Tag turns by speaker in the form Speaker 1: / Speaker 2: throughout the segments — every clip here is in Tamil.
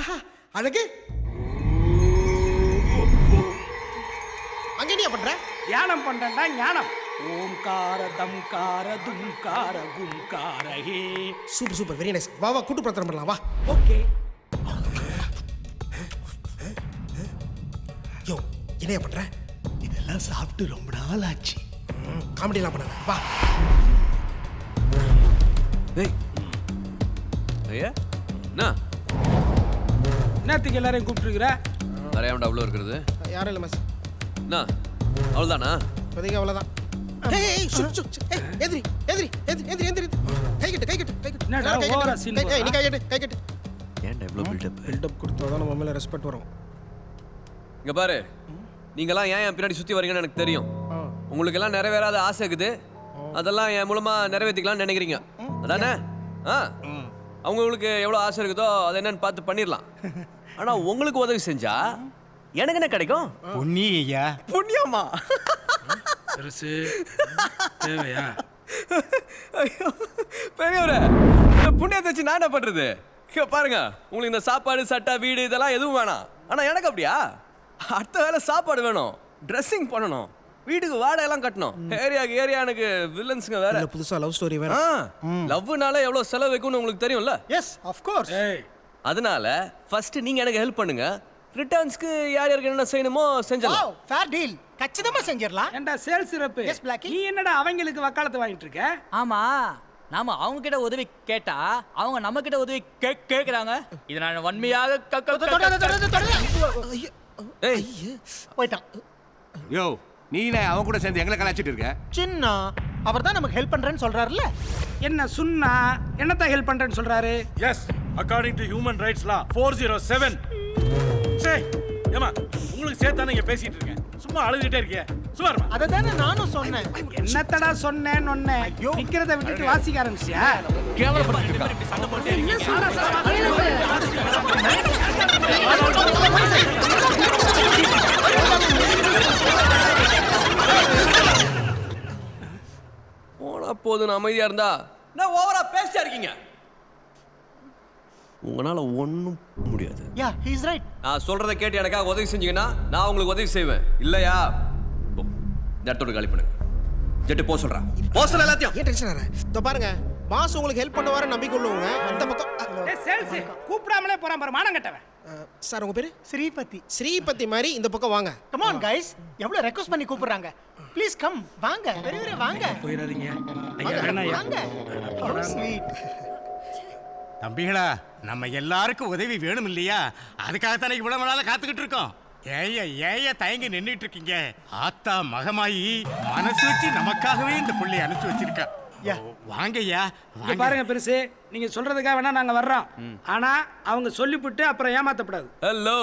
Speaker 1: ஆஹா அழகு. அங்க என்ன பண்ற?
Speaker 2: தியானம் பண்றேன்டா ஞானம். ஓம்கார தம்கார தும்கார கும்கார ஹே.
Speaker 1: Super super, very nice. வா வா கூட்டு பிரார்த்தனை பண்ணலாம் வா.
Speaker 2: ஓகே.
Speaker 1: யோ என்னையா பண்ற?
Speaker 3: இதெல்லாம் சாப்பிட்டு ரொம்ப நாள் ஆச்சு.
Speaker 1: காமெடிலாம் பண்ணாத வா.
Speaker 4: டேய் ஐயா என்ன
Speaker 2: என்னத்துக்கு எல்லாரையும் கூப்பிட்டுருக்குற?
Speaker 4: நிறையாண்டா அவ்வளோ இருக்கிறது
Speaker 1: யாரும் இல்லை மாஸ்.
Speaker 4: என்ன அவ்வளோதானா?
Speaker 1: இப்போதைக்கு அவ்வளோதான். எதிரி எதிரி எதிரி எதிரி எதிரி கை கட்டு கை கட்டு கை கட்டு.
Speaker 2: என்னடா ஓவரா சீன் போடுற?
Speaker 1: நீ கை கட்டு கை கட்டு.
Speaker 4: ஏன்டா இவ்வளோ பில்டப்?
Speaker 1: பில்டப் கொடுத்தா தான் நம்ம மேலே ரெஸ்பெக்ட் வரும்.
Speaker 4: இங்கே பாரு, நீங்களாம் ஏன் என் பின்னாடி சுற்றி வரீங்கன்னு எனக்கு தெரியும். உங்களுக்கெல்லாம் நிறைவேறாத ஆசை இருக்குது, அதெல்லாம் என் மூலமாக நிறைவேற்றிக்கலாம்னு நினைக்கிறீங்க அதானே? அவங்களுக்கு எவ்வளோ ஆசை இருக்குதோ அதை என்னன்னு பார்த்து பண்ணிடலாம். ஆனால் உங்களுக்கு உதவி செஞ்சா எனக்கு என்ன கிடைக்கும்?
Speaker 3: பொன்னியா?
Speaker 4: புண்ணியமா?
Speaker 2: பெருசு தேவையா?
Speaker 4: ஐயோ பெரியவரே, இந்த புண்ணியத்தை வச்சு நான் என்ன பண்ணுறது? இங்கே பாருங்க, உங்களுக்கு இந்த சாப்பாடு சட்டை வீடு இதெல்லாம் எதுவும் வேணாம். ஆனால் எனக்கு அப்படியா? அடுத்த வேலை சாப்பாடு வேணும், ட்ரெஸ்ஸிங் பண்ணணும், வீட்டுக்கு வாடகைலாம் கட்டணும், ஏரியாவுக்கு ஏரியா எனக்கு வில்லன்ஸுங்க வேற.
Speaker 1: புதுசாக லவ் ஸ்டோரி வேற.
Speaker 4: லவ்னால எவ்வளோ செலவு வைக்கும்னு உங்களுக்கு தெரியும்ல.
Speaker 1: Yes of course.
Speaker 2: ஏய்
Speaker 4: அதனால ஃபர்ஸ்ட் நீங்க எனக்கு ஹெல்ப் பண்ணுங்க. ரிட்டர்ன்ஸ்க்கு யார் யாருக்கு என்ன செய்யணுமோ செஞ்சிடலாம்.
Speaker 5: Fair deal. கச்சிதமா செஞ்சிரலாம்.
Speaker 2: ஏண்டா சேல்ஸ் ரெப்,
Speaker 5: Yes, Blackie.
Speaker 2: நீ என்னடா அவங்களுக்கு வக்காலத்து வாங்கிட்டு இருக்க?
Speaker 6: ஆமா, நாம அவங்க கிட்ட உதவி கேட்டா அவங்க நம்ம கிட்ட உதவி கேக்குறாங்க. இத நான் வன்மையாக
Speaker 4: ஏய்
Speaker 5: போய்ட்டான்.
Speaker 3: யோ நீனே அவன் கூட சேர்ந்து எங்களை கலாச்சிட்டு இருக்க.
Speaker 5: சின்ன அவர் தான் நமக்கு ஹெல்ப் பண்றேன்னு சொல்றாருல்ல.
Speaker 2: என்ன சுன்னா என்னத்த ஹெல்ப் பண்றேன்னு சொல்றாரு?
Speaker 7: Yes, according to human rights law 407. சே ஏமா உங்களுக்கு சேர்த்தானே இங்க பேசிட்டு இருக்கேன், சும்மா அழுதுகிட்டே இருக்கீங்க, சும்மா இருமா.
Speaker 5: அத தானே நானும் சொன்னேன்.
Speaker 2: என்னத்தடா சொன்னேன்னு ஒண்ணே நிக்கிறத விட்டுட்டு வாசிக்க ஆரம்பிச்சியா?
Speaker 3: கேவலப்பட்டு இருக்க.
Speaker 6: சண்டை போட்டே
Speaker 4: போனா போதுன்னு அமைதியா இருந்தா நான் ஓவரா பேசிட்டா இருக்கீங்க. உங்களால ஒன்றும் முடியாது.
Speaker 5: Yeah he is right.
Speaker 4: நான் சொல்றதை கேட்டு எனக்காக உதவி செஞ்சீங்கன்னா நான் உங்களுக்கு உதவி செய்வேன். இல்லையா போ, இந்த இடத்தோட காலி பண்ணுங்க. ஜெட்டு போ சொல்றேன், போ சொல்ல எல்லாத்தையும்.
Speaker 1: ஏன் டென்ஷன் ஆற? இதோ பாருங்க, பாஸ் உங்களுக்கு ஹெல்ப் பண்ணுவாரு நம்பிக்கை உள்ளவங்க. அந்த பக்கம்
Speaker 2: ஏய் சேல்ஸ் கூப்பிடாமலே போறான் பாரு மானம் கட்டவன்.
Speaker 1: சார் உங்க பேரு?
Speaker 5: ஸ்ரீபதி.
Speaker 1: ஸ்ரீபதி மாதிரி இந்த பக்கம் வாங்க.
Speaker 5: கம் ஆன் गाइस, எவ்வளவு ரெக்வெஸ்ட் பண்ணி கூப்பிடுறாங்க. ப்ளீஸ் கம், வாங்க வெரி வாங்க.
Speaker 2: போயிடாதீங்க ஐயா, வேணாம்
Speaker 5: வாங்க. How sweet.
Speaker 3: தம்பிகளா, நம்ம எல்லாருக்கும் உதவி வேணும் இல்லையா? அதுக்காக தானே இவ்வளவு நாளா காத்துக்கிட்டு இருக்கோம். ஏய தயங்கி நின்றுட்டு இருக்கீங்க. ஆத்தா மகமாயி மனசு வச்சு நமக்காகவே இந்த புள்ளைய அனுப்பிச்சு வச்சிருக்கா. வாங்கய்யா
Speaker 2: இங்க பாருங்க பெருசு, நீங்க சொல்றதுக்காக வேணா நாங்க வர்றோம். ஆனா அவங்க சொல்லிவிட்டு அப்புறம் ஏமாத்தப்படாது.
Speaker 4: ஹலோ,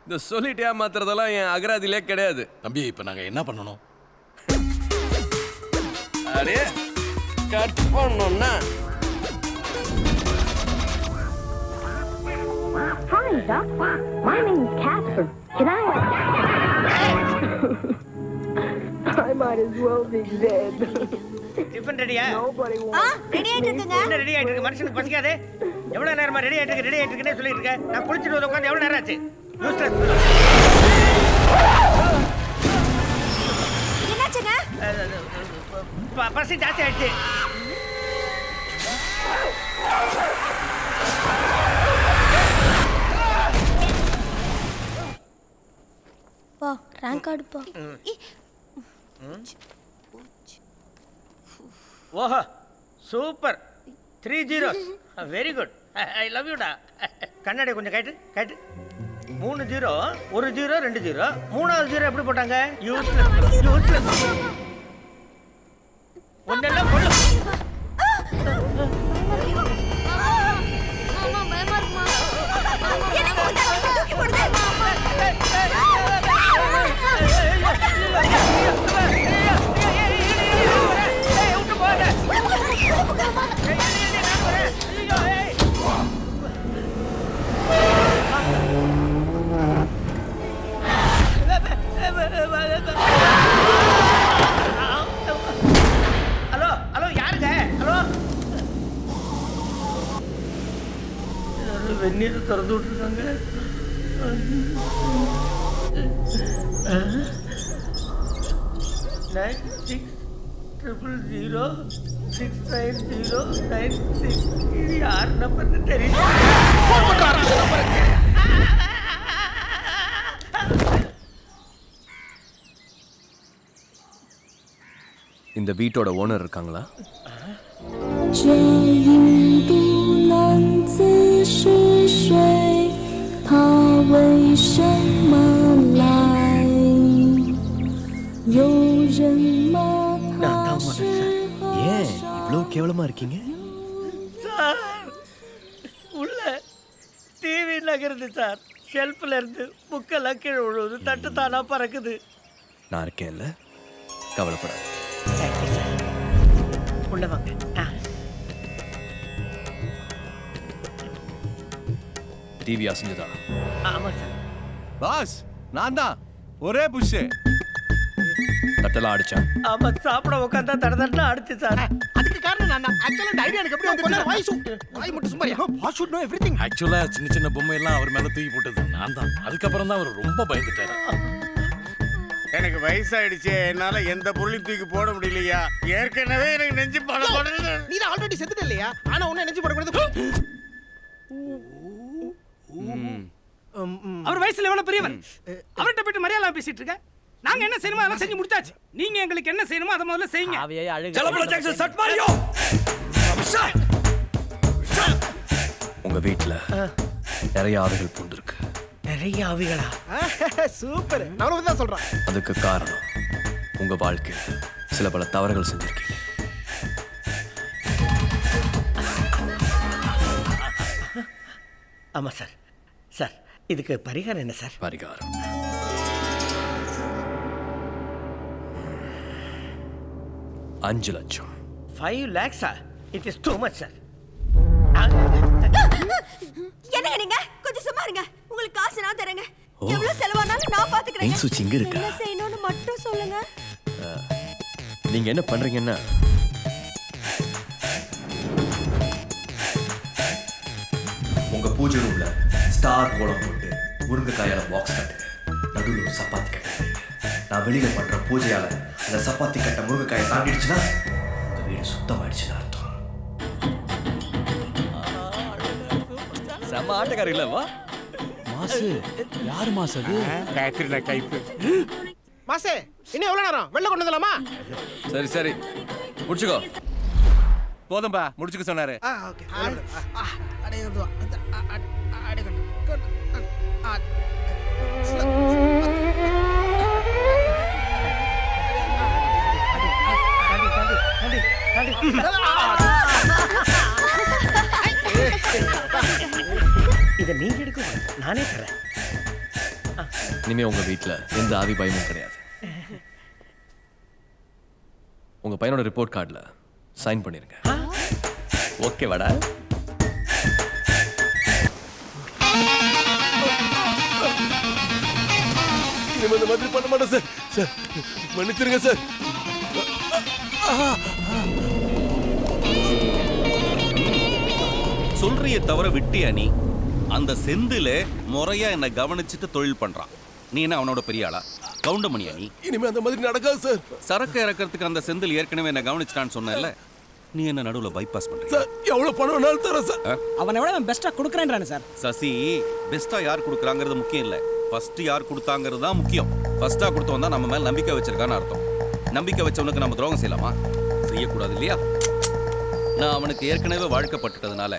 Speaker 4: இந்த சொல்லிட்டு ஏமாத்துறதெல்லாம் என் அகராதியிலே கிடையாது.
Speaker 7: தம்பி இப்போ நாங்க என்ன பண்ணணும்?
Speaker 4: அடே கட் பண்ணணும்னா
Speaker 8: Hi, Doc. My name's Casper. Can I? I might as well be dead.
Speaker 5: Tiffin ரெடியா?
Speaker 8: Nobody wants.
Speaker 9: ரெடி ஆயிட்டு இருக்குங்க.
Speaker 5: என்ன ரெடி ஆயிட்டு இருக்கு? மனுஷனுக்கு பசிக்காதே. எவ்வளவு நேரமா ரெடி ஆயிட்டு இருக்குன்னே சொல்லிட்டு இருக்க. நான் குளிச்சிட்டு வந்து உட்கார்ந்து எவ்வளவு நேரம் ஆச்சு? யூஸ்லெஸ்.
Speaker 9: என்னாச்சுங்க?
Speaker 5: பசி ஜாஸ்தி ஆயிடுச்சு.
Speaker 9: பா ரேங்க் கார்டு பா.
Speaker 5: ஓஹோ super, 3 zeros. Very good, I love யூடா. கண்ணாடி கொஞ்சம் கேட்டு 3 0, 1 0, 2 0, மூணாவது 0 எப்படி போட்டாங்க? யூஸ்லெஸ். ஒன்னெல்லாம் கொள்ளு.
Speaker 9: மாமா பயமா இருக்குமா? என்ன போட்டாங்க? தூக்கி போடுங்க மாமா.
Speaker 5: வெந்நீரை திறந்து விட்டுருக்காங்க. 96006906. இது யார் நம்பர்னு தெரியல.
Speaker 4: இந்த வீட்டோட ஓனர் இருக்காங்களா?
Speaker 9: 这云不能自是水，它为什么来？有人吗？它是何
Speaker 4: இவ்வளோ கேவலமா இருக்கீங்க?
Speaker 5: சார், உள்ள டிவி நகருது சார். ஷெல்ஃபில் இருந்து புக்கெல்லாம் கீழே விழுவுது, தட்டு தானா பறக்குது.
Speaker 4: நான் இருக்கேன்ல, கவலைப்படாது.
Speaker 5: உள்ள வாங்க.
Speaker 4: டிவி அசைஞ்சதா?
Speaker 5: ஆமாம் சார்.
Speaker 10: பாஸ், நான் தான். ஒரே புஷ்.
Speaker 4: தட்டெல்லாம் அடிச்சா?
Speaker 5: ஆமாம், சாப்பிட உட்காந்தா தடதட்டா அடிச்சு சார்.
Speaker 1: அதுக்கு காரணம் நான் ஆக்சுவலா இந்த ஐடியா எனக்கு எப்படி வந்து வாய் மட்டும் சும்மா வாட் ஷுட் நோ எவ்ரிதிங்.
Speaker 7: ஆக்சுவலா சின்ன சின்ன பொம்மை எல்லாம் அவர் மேல தூக்கி போட்டது நான் தான். அதுக்கப்புறம் தான் அவர் ரொம்ப பயந்துட்டாரு.
Speaker 3: எனக்கு வயசாயிடுச்சு, என்னால எந்த பொருளையும் தூக்கி போட முடியலையா. ஏற்கனவே எனக்கு நெஞ்சு படப்படுது.
Speaker 1: நீ தான் ஆல்ரெடி செத்துட்ட இல்லையா? ஆனா உன்னை நெஞ்சு போடக்கூடாது.
Speaker 2: அவர் வயசுல எவ்வளவு பெரியவர், அவர்கிட்ட போயிட்டு மரியாதை பேசிட்டு இருக்க. நாங்க என்ன செய்யணுமோ அதெல்லாம் செஞ்சு முடிச்சாச்சு. நீங்க எங்களுக்கு என்ன செய்யணுமோ அதை முதல்ல செய்யுங்க.
Speaker 6: அவையே அழுகு.
Speaker 4: உங்க வீட்டுல நிறைய ஆவிகள் பூண்டிருக்கு.
Speaker 5: நிறைய ஆவிகளா?
Speaker 1: சூப்பர். நான் தான் சொல்றேன்.
Speaker 4: அதுக்கு காரணம் உங்க வாழ்க்கையில் சில பல தவறுகள் செஞ்சிருக்கீங்க.
Speaker 5: ஆமாம் சார். சார், இதுக்கு பரிகாரம் என்ன சார்?
Speaker 4: பரிகாரம் 5 லட்சம்.
Speaker 5: 5 lakhs? It is too much sir.
Speaker 9: என்னங்க நீங்க கொஞ்சம் சும்மா இருங்க. உங்களுக்கு காசு நான் தரேங்க. எவ்வளவு செலவானாலும் நான் பாத்துக்கிறேன்.
Speaker 4: ஏன் சுச்சி இங்க இருக்கா?
Speaker 9: என்ன செய்யணும்னு மட்டும் சொல்லுங்க.
Speaker 4: நீங்க என்ன பண்றீங்கன்னா, உங்க பூஜை ரூம்ல ஸ்டார் கோலம் போட்டு முருங்கைக்காயால பாக்ஸ் கட்டுங்க. நடுவில் ஒரு சப்பாத்தி கட்டுங்க. நான் வெளியில பண்ற பூஜையால அந்த சப்பாத்தி கட்ட முருங்கைக்காயை தாண்டிடுச்சுன்னா உங்க வீடு சுத்தமாயிடுச்சுன்னு அர்த்தம். செம்ம ஆட்டக்கார இல்லவா?
Speaker 6: மாசு யாரு மாசு அது?
Speaker 3: கேத்ரினா கைப்பு.
Speaker 1: மாசே, இன்னும் எவ்வளவு நேரம்? வெள்ள கொண்டு வரலாமா?
Speaker 4: சரி சரி முடிச்சுக்கோ.
Speaker 10: போதும்பா, முடிச்சுக்க சொன்னாரு.
Speaker 1: ஓகே. அடே வந்து அடே கொண்டு.
Speaker 5: இதை நீங்க எடுக்க, நானே தரேன்.
Speaker 4: இனிமே உங்க வீட்டுல எந்த ஆவி பயமும் கிடையாது. உங்க பையனோட ரிப்போர்ட் கார்டுல சைன் பண்ணிருங்க. ஓகே வாடா.
Speaker 10: இனிமே இந்த மாதிரி பண்ண மாட்டேன் சார். சார், மன்னிச்சிருங்க சார்.
Speaker 11: சொல்றிய தவிர விட்டியா நீ? அந்த செந்தில முறையா என்ன கவனிச்சுட்டு தொழில் பண்றான். நீ என்ன அவனோட பெரிய ஆளா? கவுண்டமணியா நீ?
Speaker 10: இனிமே அந்த மாதிரி நடக்காது சார்.
Speaker 11: சரக்கு இறக்கிறதுக்கு அந்த செந்தில் ஏற்கனவே என்ன கவனிச்சிட்டான்னு சொன்னல. நீ என்ன நடுவுல பைபாஸ் பண்ற
Speaker 10: சார்? எவ்வளவு பணம் வேணாலும் தரேன் சார்.
Speaker 2: அவனை விட அவன் பெஸ்டா கொடுக்குறேன்றானே சார்.
Speaker 11: சசி, பெஸ்டா யார் கொடுக்குறாங்கிறது முக்கியம் இல்ல, ஃபர்ஸ்ட் யார் கொடுத்தாங்கிறது தான் முக்கியம். ஃபர்ஸ்டா கொடுத்தவன் தான் நம்ம மேல நம்பிக்கை வச்சிருக்கான்னு அர்த்தம். நம்பிக்கை வச்சவனுக்கு நம்ம துரோகம் செய்யலாமா? செய்யக்கூடாது இல்லையா? நான் அவனுக்கு ஏற்கனவே வாழ்க்கப்பட்டதுனால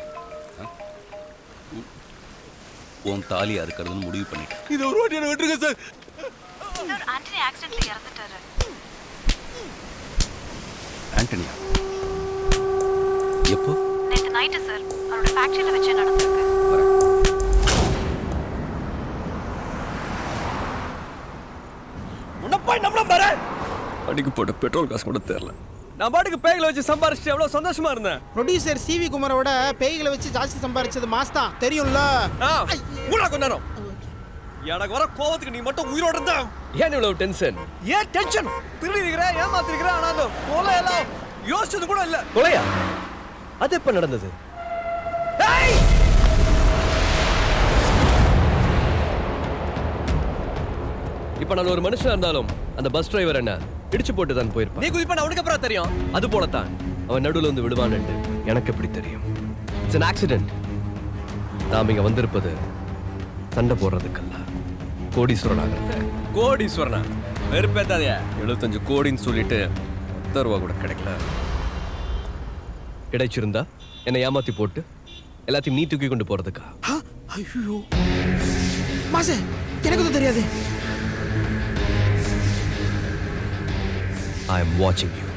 Speaker 11: உன் தாலி அறுக்கிறதுன்னு முடிவு பண்ணிட்டேன்.
Speaker 10: இது ஒரு வாட்டி என்ன விட்டுருங்க சார்.
Speaker 9: ஆண்டனி ஆக்சிடென்ட்ல இறந்துட்டாரு.
Speaker 11: ஆண்டனியா? எப்போ?
Speaker 9: நேத்து நைட் சார். அவரோட ஃபேக்டரியில வச்சு நடந்துருக்கு.
Speaker 4: உன்னப்பாய் நம்மள பாரு. அடிக்கு போட்ட பெட்ரோல் காசு கூட தெரியல. நான் பாட்டுக்கு பேய்களை வச்சு சம்பாரிச்சு எவ்வளவு சந்தோஷமா இருந்தேன்.
Speaker 1: ப்ரொடியூசர் சிவி குமாரோட பேய்களை வச்சு ஜாஸ்தி சம்பாரிச்சது மாஸ் தான் தெரியும்ல.
Speaker 4: மூணா கொஞ்ச நேரம். எனக்கு வர கோவத்துக்கு நீ மட்டும் உயிரோட இருந்தா ஏன் இவ்வளவு டென்ஷன்? ஏன் டென்ஷன்? திருடிக்கிற, ஏமாத்திருக்கிற, ஆனா அந்த கொலை எல்லாம் யோசிச்சது கூட இல்ல. கொலையா? அது எப்ப நடந்தது? இப்ப நான் ஒரு மனுஷனா இருந்தாலும் அந்த பஸ் டிரைவர் என்ன இடிச்சு போட்டு தான் போயிருப்பான். நீ குதிப்பா அவனுக்கு அப்புறம் தெரியும். அது போலத்தான் அவன் நடுவுல வந்து விடுவான்னு எனக்கு எப்படி தெரியும்? It's an accident. நாம் இங்க வந்திருப்பது சண்டை போடுறதுக்கல்ல, கோடீஸ்வரனாக. கோடீஸ்வரனா வெறுப்பேத்தாதே. 75 கோடின்னு சொல்லிட்டு 10 ரூபா கூட கிடைக்கல. கிடைச்சிருந்தா என்னை ஏமாத்தி போட்டு எல்லாத்தையும் நீ தூக்கி கொண்டு போறதுக்கா?
Speaker 1: ஐயோ மாசே, எனக்கு எதுவும் தெரியாது.
Speaker 4: I am watching you.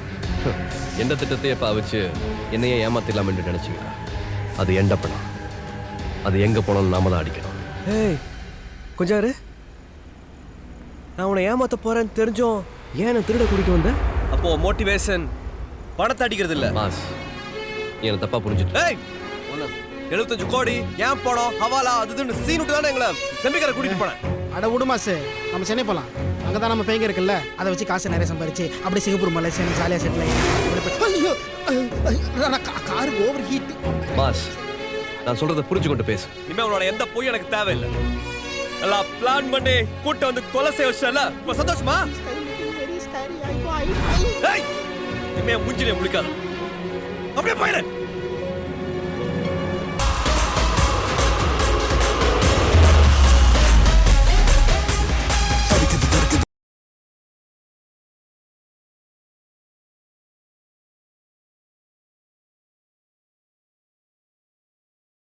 Speaker 4: எந்த திட்டத்தையே பாவிச்சு என்னையே ஏமாத்திடலாம் என்று நினைச்சீங்களா? அது எண்ட பணம். அது எங்க போனாலும் நாம தான் அடிக்கணும்.
Speaker 12: ஏய் கொஞ்சம் இரு. நான் உன்னை ஏமாத்த போறேன்னு தெரிஞ்சோம் ஏன் திருட கூட்டிட்டு வந்த?
Speaker 4: அப்போ மோட்டிவேஷன் பணத்தை அடிக்கிறது இல்ல மாஸ். என்ன தப்பா புரிஞ்சுட்டு. ஏய் 75 கோடி ஏன் பணம் ஹவாலா அதுன்னு சீன் விட்டு தானே எங்களை செம்பிக்கரை கூட்டிட்டு போனேன்.
Speaker 1: அட விடு மாசு, நம்ம சென்னை போலாம். அங்கதான் நம்ம பையங்க இருக்குல்ல, அதை வச்சு காசு நிறைய சம்பாரிச்சு அப்படியே சிங்கப்பூர் மலேசியா ஜாலியா செட்டில் ஆகி. Car over heat.
Speaker 4: மாஸ், நான் சொல்றத புரிஞ்சு கொண்டு பேசு. இனிமே உன்னோட எந்த பொய் எனக்கு தேவையில்லை. நல்லா பிளான் பண்ணி கூட்ட வந்து கொலை செய்ய வச்சல. சந்தோஷமா? இனிமே மூஞ்சிலே முழிக்காத. அப்படியே போயிடு.